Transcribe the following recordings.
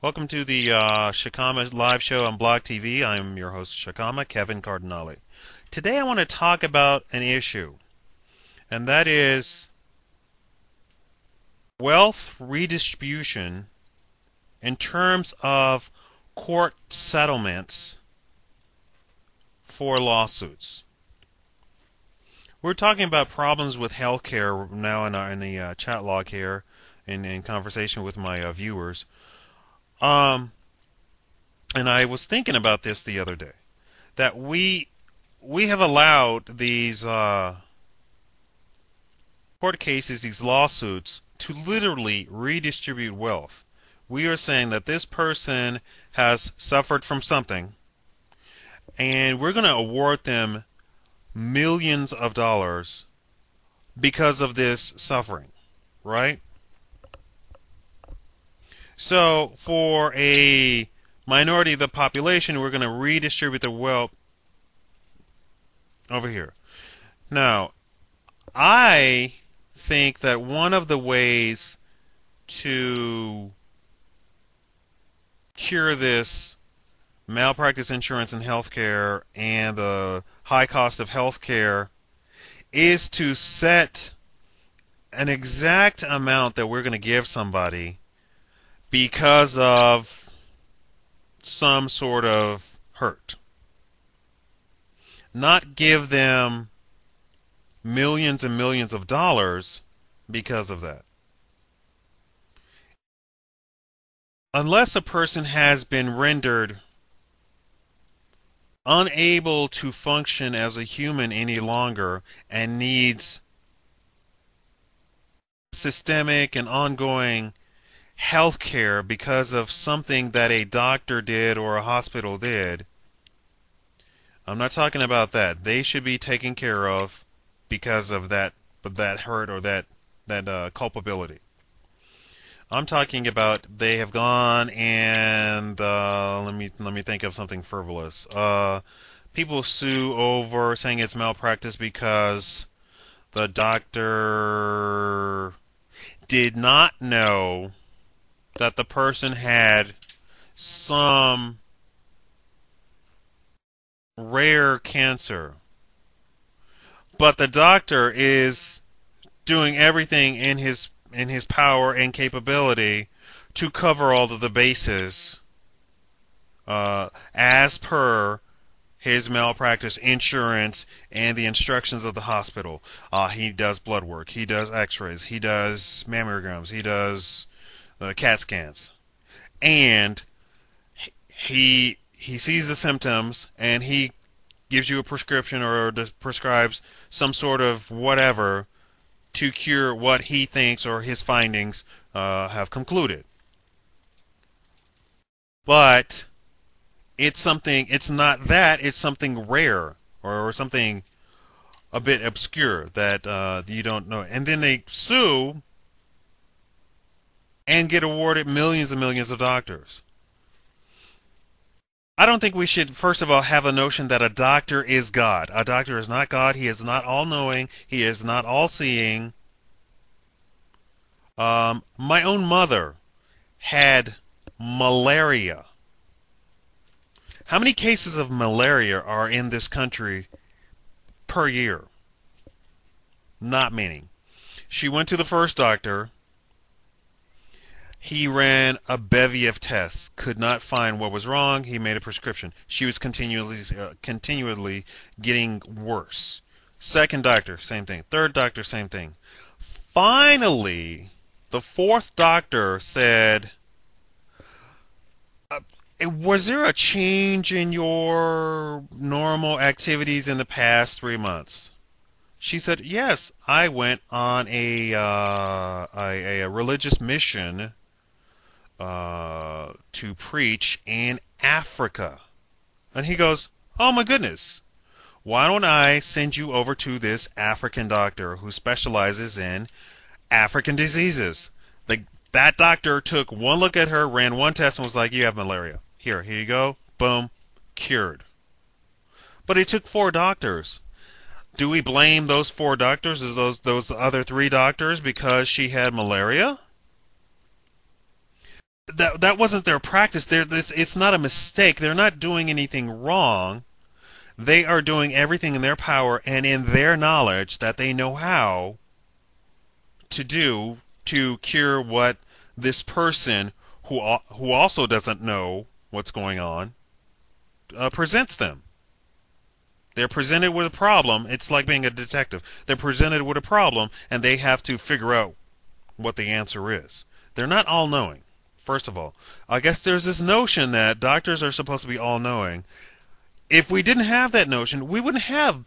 Welcome to the Shikama live show on Blog TV. I'm your host, Shikama, Kevin Cardinale. Today I want to talk about an issue, and that is wealth redistribution in terms of court settlements for lawsuits. We're talking about problems with healthcare now in the chat log here, in conversation with my viewers. And I was thinking about this the other day, that we have allowed these court cases, these lawsuits, to literally redistribute wealth. We are saying that this person has suffered from something, and we're going to award them millions of dollars because of this suffering, right? So for a minority of the population, we're going to redistribute the wealth over here. Now, I think that one of the ways to cure this malpractice insurance in healthcare and the high cost of healthcare is to set an exact amount that we're going to give somebody because of some sort of hurt. Not give them millions and millions of dollars because of that. Unless a person has been rendered unable to function as a human any longer and needs systemic and ongoing health care because of something that a doctor did or a hospital did, I'm not talking about that. They should be taken care of because of that hurt or that culpability. I'm talking about they have gone and let me think of something frivolous. People sue over saying it's malpractice because the doctor did not know that the person had some rare cancer, but the doctor is doing everything in his power and capability to cover all of the bases as per his malpractice insurance and the instructions of the hospital. He does blood work, he does x-rays, he does mammograms, he does CAT scans, and he sees the symptoms and he gives you a prescription or prescribes some sort of whatever to cure what he thinks or his findings have concluded. But it's not that, it's something rare or something a bit obscure that you don't know. And then they sue and get awarded millions and millions of dollars. I don't think we should, first of all, have a notion that a doctor is God. A doctor is not God. He is not all-knowing. He is not all-seeing. My own mother had malaria. How many cases of malaria are in this country per year? Not many. She went to the first doctor. He ran a bevy of tests, could not find what was wrong. He made a prescription. She was continually getting worse. Second doctor, same thing. Third doctor, same thing. Finally, the fourth doctor said, was there a change in your normal activities in the past 3 months? She said, yes, I went on a religious mission to preach in Africa. And he goes, oh my goodness, why don't I send you over to this African doctor who specializes in African diseases? That doctor took one look at her, ran one test, and was like, you have malaria. Here you go. Boom. Cured. But it took 4 doctors. Do we blame those 4 doctors as those other 3 doctors because she had malaria? that wasn't their practice. It's not a mistake. They're not doing anything wrong. They are doing everything in their power and in their knowledge that they know how to do to cure what this person who also doesn't know what's going on presents them. They're presented with a problem. It's like being a detective. They're presented with a problem, and they have to figure out what the answer is. They're not all knowing, first of all. I guess there's this notion that doctors are supposed to be all knowing. If we didn't have that notion, we wouldn't have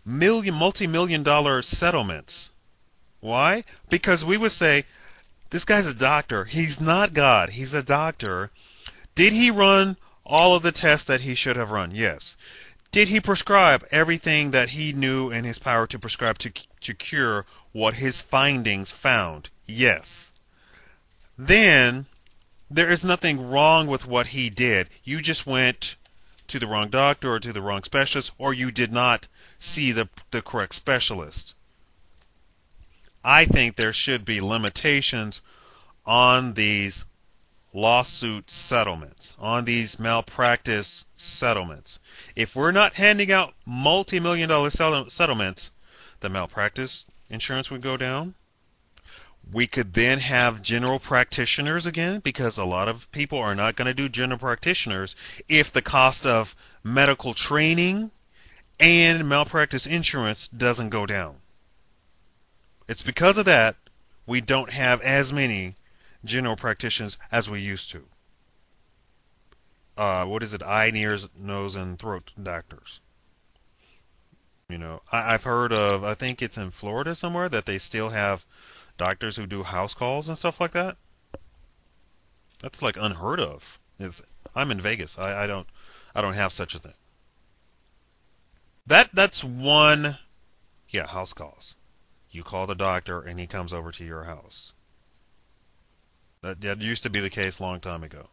multi-million dollar settlements. Why? Because we would say, this guy's a doctor. He's not God. He's a doctor. Did he run all of the tests that he should have run? Yes. Did he prescribe everything that he knew in his power to prescribe to cure what his findings found? Yes. Then there is nothing wrong with what he did. You just went to the wrong doctor or to the wrong specialist, or you did not see the correct specialist. I think there should be limitations on these lawsuit settlements, on these malpractice settlements. If we're not handing out multi-million dollar settlements, the malpractice insurance would go down. We could then have general practitioners again, because a lot of people are not going to do general practitioners if the cost of medical training and malpractice insurance doesn't go down. It's because of that we don't have as many general practitioners as we used to. What is it? Eye, ears, nose, and throat doctors. I've heard of, I think it's in Florida somewhere, that they still have doctors who do house calls and stuff like that. That's like unheard of. I'm in Vegas. I don't have such a thing. That's one. Yeah, house calls. You call the doctor and he comes over to your house. That used to be the case a long time ago.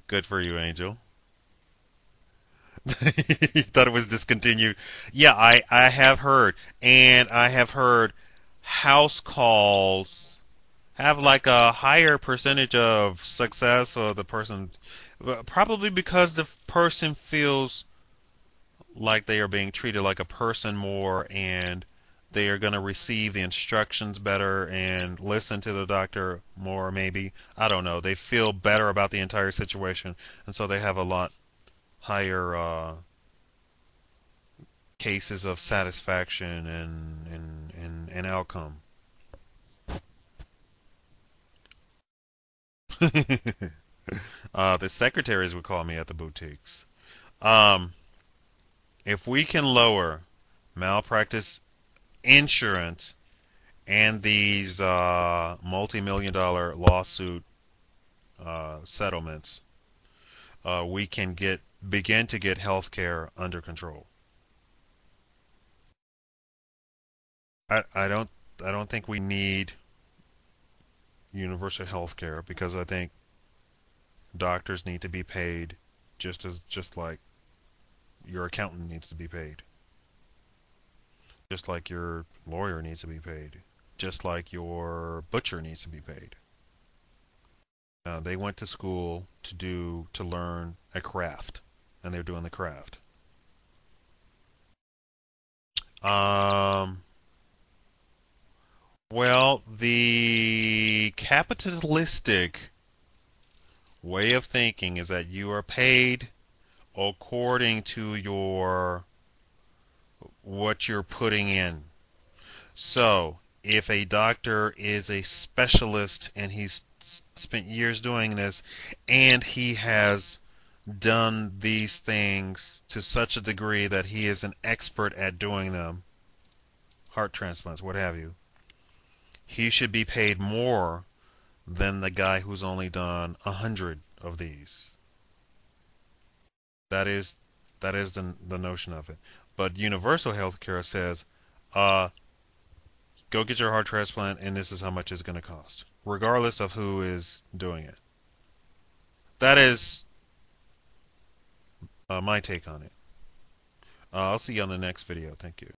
Good for you, Angel. You thought it was discontinued. Yeah, I have heard. And I have heard house calls have like a higher percentage of success, or the person, probably because the person feels like they are being treated like a person more, and they are going to receive the instructions better and listen to the doctor more, maybe. I don't know. They feel better about the entire situation, and so they have a lot higher cases of satisfaction and outcome. The secretaries would call me at the boutiques. Um, if we can lower malpractice insurance and these multi-million dollar lawsuit settlements, we can begin to get healthcare under control. I don't think we need universal healthcare, because I think doctors need to be paid just like your accountant needs to be paid, just like your lawyer needs to be paid, just like your butcher needs to be paid. They went to school to learn a craft, and they're doing the craft. Um, well, the capitalistic way of thinking is that you are paid according to your what you're putting in. So, if a doctor is a specialist and he's spent years doing this, and he has done these things to such a degree that he is an expert at doing them, heart transplants, what have you, he should be paid more than the guy who's only done 100 of these. That is the notion of it. But universal health care says, uh, go get your heart transplant, and this is how much it's going to cost, regardless of who is doing it. That is my take on it. I'll see you on the next video. Thank you.